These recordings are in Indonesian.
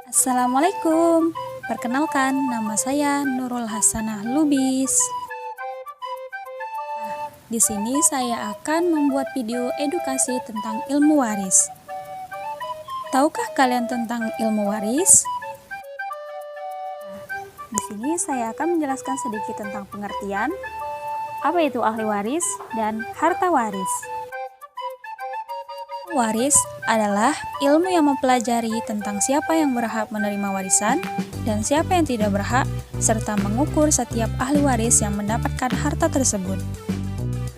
Assalamualaikum. Perkenalkan, nama saya Nurul Hasanah Lubis. Di sini saya akan membuat video edukasi tentang ilmu waris. Tahukah kalian tentang ilmu waris? Di sini saya akan menjelaskan sedikit tentang pengertian, apa itu ahli waris, dan harta waris. Waris adalah ilmu yang mempelajari tentang siapa yang berhak menerima warisan dan siapa yang tidak berhak, serta mengukur setiap ahli waris yang mendapatkan harta tersebut.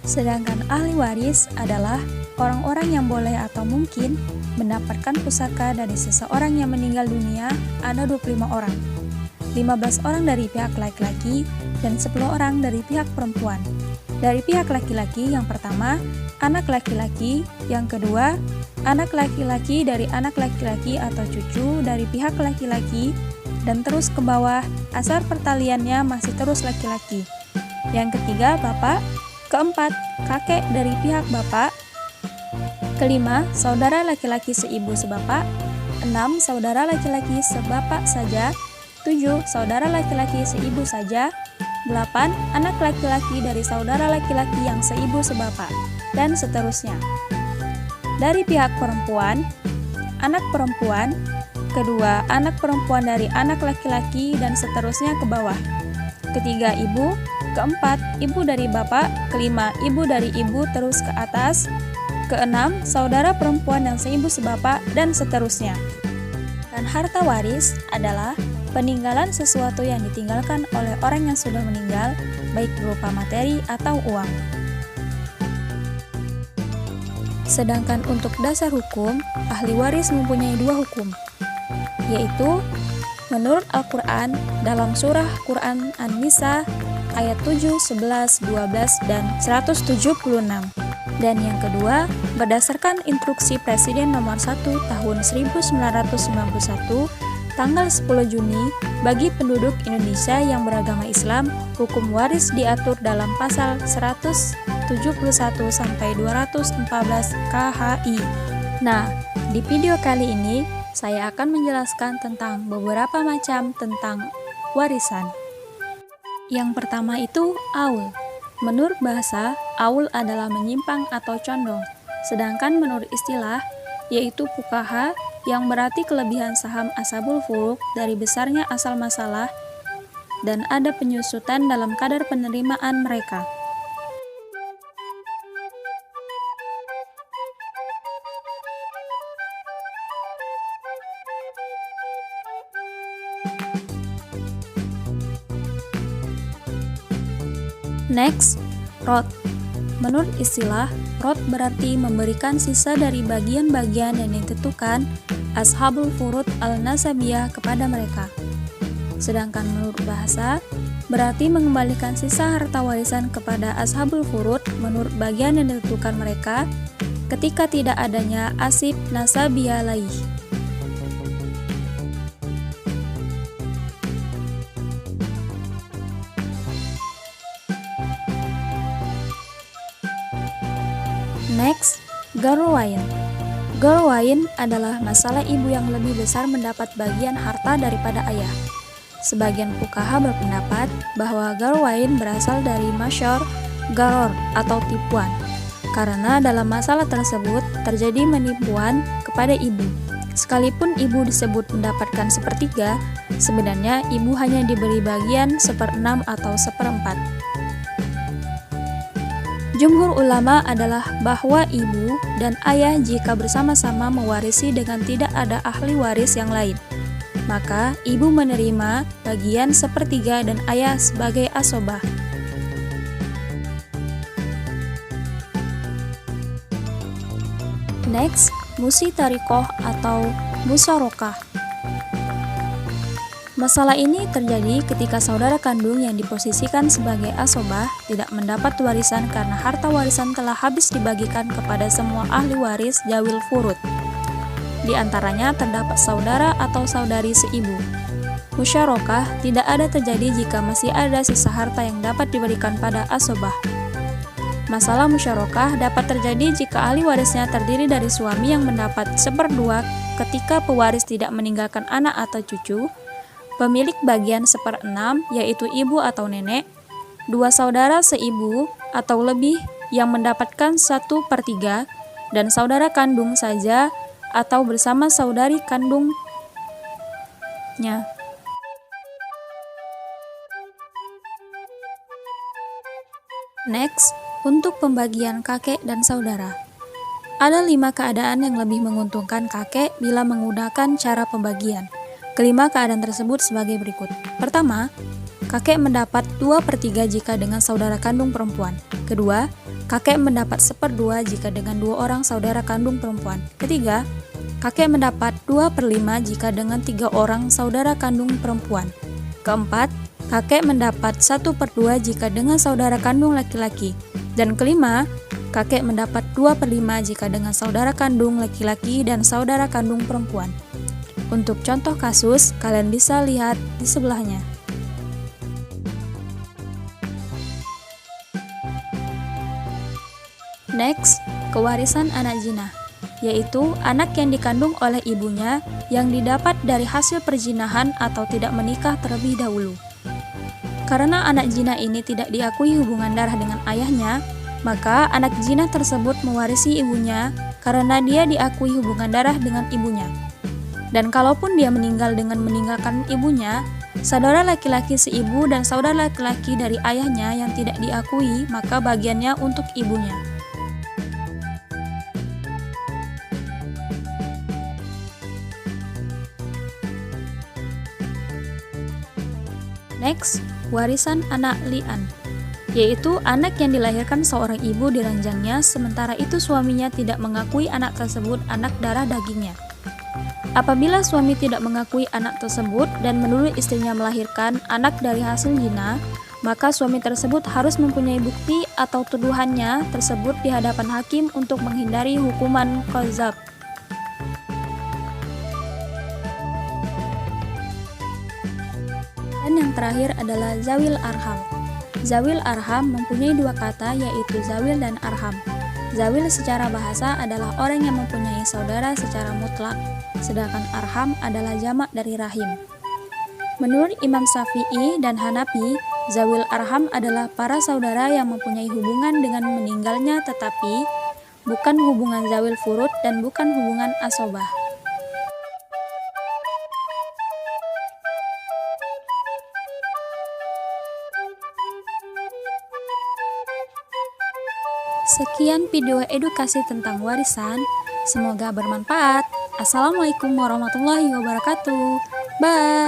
Sedangkan ahli waris adalah orang-orang yang boleh atau mungkin mendapatkan pusaka dari seseorang yang meninggal dunia. Ada 25 orang, 15 orang dari pihak laki-laki dan 10 orang dari pihak perempuan. Dari pihak laki-laki, yang pertama, anak laki-laki, yang kedua, anak laki-laki dari anak laki-laki atau cucu dari pihak laki-laki, dan terus ke bawah, asal pertaliannya masih terus laki-laki. Yang ketiga, bapak. Keempat, kakek dari pihak bapak. Kelima, saudara laki-laki seibu sebapak. 6, saudara laki-laki sebapak saja. 7, saudara laki-laki seibu saja. 8, anak laki-laki dari saudara laki-laki yang seibu sebapak, dan seterusnya. Dari pihak perempuan, anak perempuan, kedua anak perempuan dari anak laki-laki, dan seterusnya ke bawah. Ketiga, ibu. Keempat, ibu dari bapak. Kelima, ibu dari ibu terus ke atas. Keenam, saudara perempuan yang seibu sebapak, dan seterusnya. Dan harta waris adalah peninggalan sesuatu yang ditinggalkan oleh orang yang sudah meninggal, baik berupa materi atau uang. Sedangkan untuk dasar hukum, ahli waris mempunyai 2 hukum, yaitu menurut Al-Quran dalam surah Quran An-Nisa ayat 7, 11, 12, dan 176. Dan yang kedua, berdasarkan instruksi Presiden nomor 1 tahun 1991 tanggal 10 Juni, bagi penduduk Indonesia yang beragama Islam, hukum waris diatur dalam pasal 171 sampai 214 KHI. Nah, di video kali ini saya akan menjelaskan tentang beberapa macam tentang warisan. Yang pertama itu aul. Menurut bahasa, aul adalah menyimpang atau condong. Sedangkan menurut istilah, yaitu fuqaha, yang berarti kelebihan saham ashabul furud dari besarnya asal masalah dan ada penyusutan dalam kadar penerimaan mereka. Next, rot. Menurut istilah, rot berarti memberikan sisa dari bagian-bagian yang ditentukan ashabul furud al-nasabiyah kepada mereka. Sedangkan menurut bahasa, berarti mengembalikan sisa harta warisan kepada ashabul furud menurut bagian yang ditentukan mereka ketika tidak adanya asib nasabiyah laih. Next, garwain. Garwain adalah masalah ibu yang lebih besar mendapat bagian harta daripada ayah. Sebagian fuqaha berpendapat bahwa garwain berasal dari masyar garor atau tipuan, karena dalam masalah tersebut terjadi penipuan kepada ibu. Sekalipun ibu disebut mendapatkan sepertiga, sebenarnya ibu hanya diberi bagian 1/6 atau 1/4. Jumhur ulama adalah bahwa ibu dan ayah jika bersama-sama mewarisi dengan tidak ada ahli waris yang lain, maka ibu menerima bagian 1/3 dan ayah sebagai asobah. Next, musi tarikoh atau musyarakah. Masalah ini terjadi ketika saudara kandung yang diposisikan sebagai asobah tidak mendapat warisan karena harta warisan telah habis dibagikan kepada semua ahli waris zawil furud. Di antaranya terdapat saudara atau saudari seibu. Musyarakah tidak ada terjadi jika masih ada sisa harta yang dapat diberikan pada asobah. Masalah musyarakah dapat terjadi jika ahli warisnya terdiri dari suami yang mendapat 1/2 ketika pewaris tidak meninggalkan anak atau cucu, pemilik bagian 1/6 yaitu ibu atau nenek, 2 saudara seibu atau lebih yang mendapatkan 1/3, dan saudara kandung saja atau bersama saudari kandungnya. Next, untuk pembagian kakek dan saudara. Ada 5 keadaan yang lebih menguntungkan kakek bila menggunakan cara pembagian. Kelima keadaan tersebut sebagai berikut. Pertama, kakek mendapat 2/3 jika dengan saudara kandung perempuan. Kedua, kakek mendapat 1/2 jika dengan 2 orang saudara kandung perempuan. Ketiga, kakek mendapat 2/5 jika dengan 3 orang saudara kandung perempuan. Keempat, kakek mendapat 1/2 jika dengan saudara kandung laki-laki. Dan kelima, kakek mendapat 2/5 jika dengan saudara kandung laki-laki dan saudara kandung perempuan. Untuk contoh kasus, kalian bisa lihat di sebelahnya. Next, kewarisan anak jinah, yaitu anak yang dikandung oleh ibunya yang didapat dari hasil perzinahan atau tidak menikah terlebih dahulu. Karena anak jinah ini tidak diakui hubungan darah dengan ayahnya, maka anak jinah tersebut mewarisi ibunya karena dia diakui hubungan darah dengan ibunya. Dan kalaupun dia meninggal dengan meninggalkan ibunya, saudara laki-laki seibu dan saudara laki-laki dari ayahnya yang tidak diakui, maka bagiannya untuk ibunya. Next, warisan anak li'an, yaitu anak yang dilahirkan seorang ibu di ranjangnya, sementara itu suaminya tidak mengakui anak tersebut anak darah dagingnya. Apabila suami tidak mengakui anak tersebut dan menuduh istrinya melahirkan anak dari hasil zina, maka suami tersebut harus mempunyai bukti atau tuduhannya tersebut di hadapan hakim untuk menghindari hukuman qadzaf. Dan yang terakhir adalah zawil arham. Zawil arham mempunyai 2 kata, yaitu zawil dan arham. Zawil secara bahasa adalah orang yang mempunyai saudara secara mutlak, sedangkan arham adalah jamak dari rahim. Menurut Imam Syafi'i dan Hanafi, zawil arham adalah para saudara yang mempunyai hubungan dengan meninggalnya tetapi bukan hubungan zawil furud dan bukan hubungan asobah. Sekian video edukasi tentang warisan, semoga bermanfaat. Assalamualaikum warahmatullahi wabarakatuh. Bye.